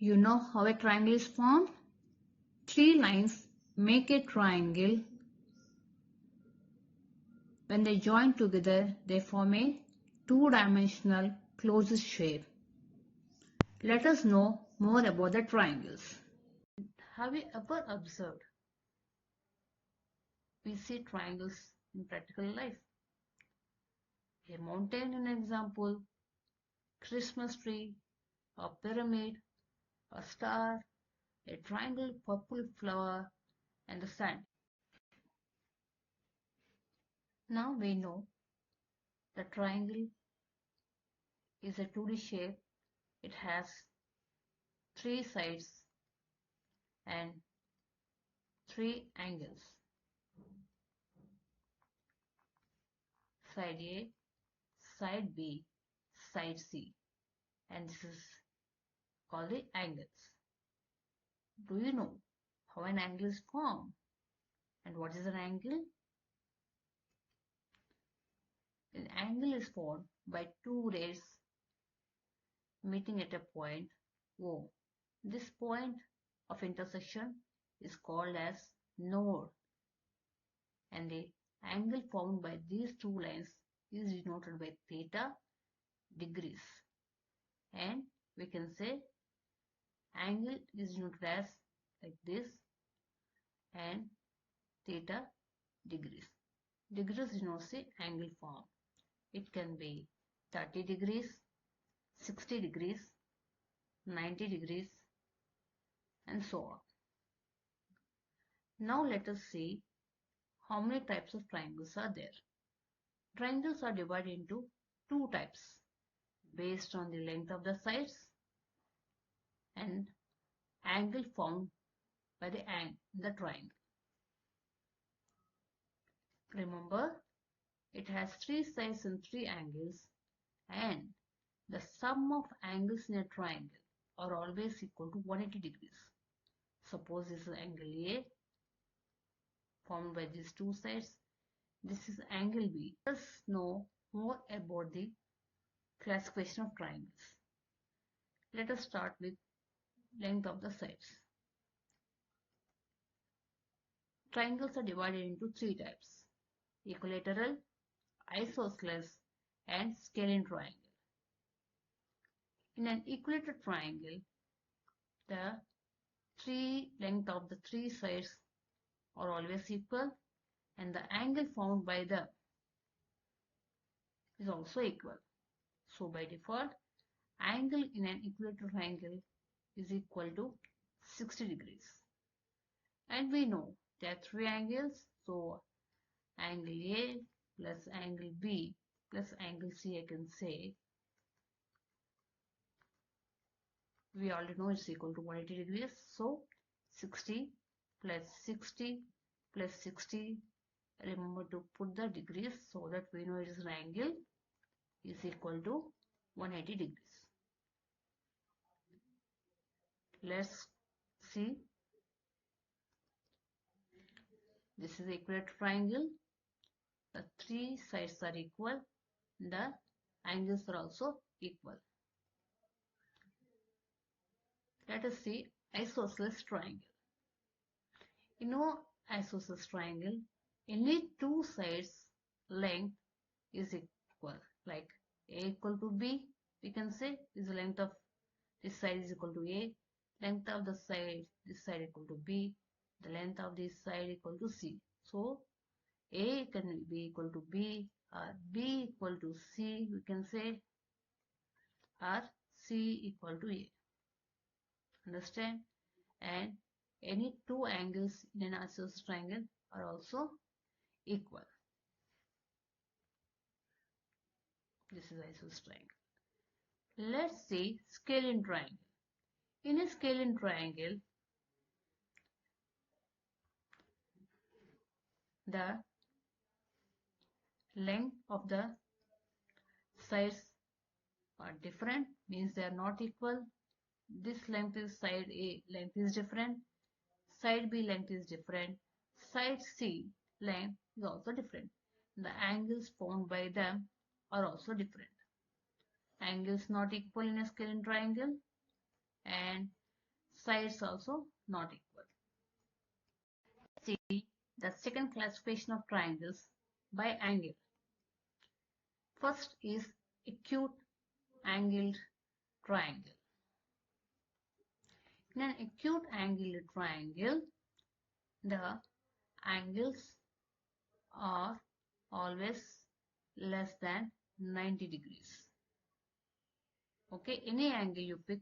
You know how a triangle is formed? Three lines make a triangle. When they join together, they form a two-dimensional closed shape. Let us know more about the triangles. Have you ever observed? We see triangles in practical life. A mountain, an example, Christmas tree, a pyramid, a star, a triangle, purple flower, and the sand. Now we know the triangle is a 2D shape. It has three sides and three angles. Side A, side B, side C. And this is called the angles. Do you know how an angle is formed? And what is an angle? An angle is formed by two rays meeting at a point O. This point of intersection is called as node, and the angle formed by these two lines is denoted by theta degrees, and we can say angle is denoted as like this and theta degrees. Degrees denotes the angle form. It can be 30 degrees, 60 degrees, 90 degrees, and so on. Now let us see how many types of triangles are there. Triangles are divided into two types based on the length of the sides and angle formed by the triangle. Remember, it has three sides and three angles, and the sum of angles in a triangle are always equal to 180 degrees. Suppose this is angle A formed by these two sides. This is angle B. Let us know more about the classification of triangles. Let us start with length of the sides. Triangles are divided into three types: equilateral, isosceles, and scalene triangle. In an equilateral triangle, the length of the three sides are always equal, and the angle formed by them is also equal. So by default, angle in an equilateral triangle is equal to 60 degrees. And we know there are three angles, so angle A plus angle B plus angle C, I can say. We already know it's equal to 180 degrees. So 60 plus 60 plus 60. Remember to put the degrees so that we know it is an angle is equal to 180 degrees. Let's see. This is equilateral triangle. The three sides are equal. The angles are also equal. Let us see isosceles triangle. In an isosceles triangle, any two sides length is equal. Like A equal to B, we can say is the length of this side is equal to A, length of the side this side equal to B, the length of this side equal to C. So A can be equal to B, or B equal to C, we can say, or C equal to A. Understand? And any two angles in an isosceles triangle are also equal. This is isosceles triangle. Let's see scalene triangle. In a scalene triangle, the length of the sides are different, means they are not equal. This length is side A length is different, side B length is different, side C length is also different. The angles formed by them are also different. Angles not equal in a scalene triangle, and sides also not equal. See the second classification of triangles by angle. First is acute angled triangle. In an acute angled triangle, the angles are always less than 90 degrees. Okay, any angle you pick,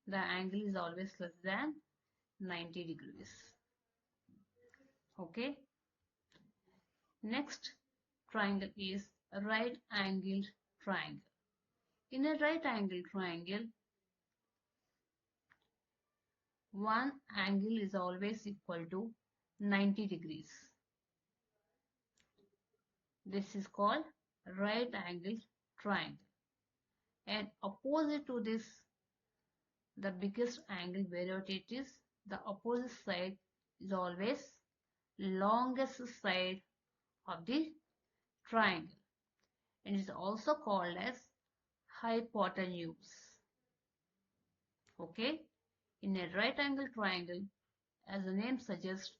the angle is always less than 90 degrees. Okay, next triangle is a right angled triangle. In a right angled triangle, one angle is always equal to 90 degrees. This is called right angled triangle. And opposite to this, the biggest angle wherever it is, the opposite side is always longest side of the triangle, and is also called as hypotenuse. Okay, in a right angle triangle, as the name suggests,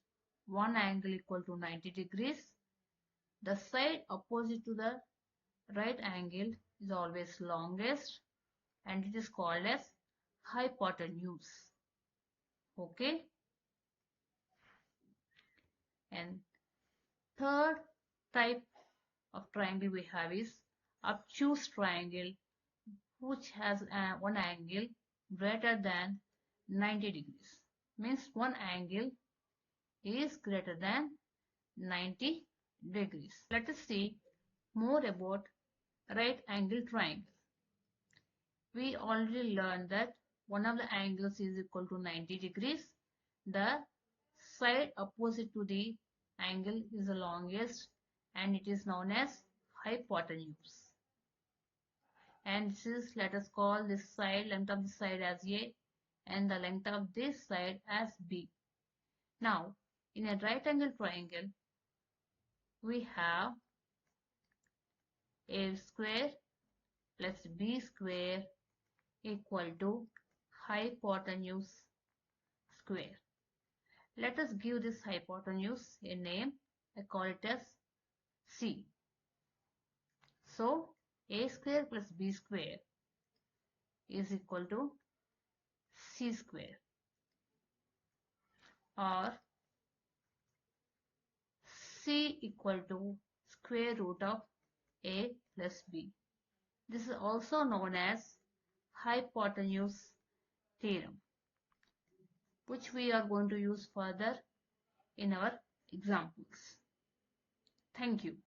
one angle equal to 90 degrees. The side opposite to the right angle is always longest, and it is called as hypotenuse. Okay, and third type of triangle we have is obtuse triangle, which has one angle greater than 90 degrees. Means one angle is greater than 90 degrees. Let us see more about right angle triangle. We already learned that one of the angles is equal to 90 degrees. The side opposite to the angle is the longest, and it is known as hypotenuse. And this is, let us call this side, length of this side as A, and the length of this side as B. Now, in a right angle triangle, we have A square plus B square equal to hypotenuse square. Let us give this hypotenuse a name. I call it as C. So, A square plus B square is equal to C square, or C equal to square root of A plus B. This is also known as hypotenuse theorem, which we are going to use further in our examples. Thank you.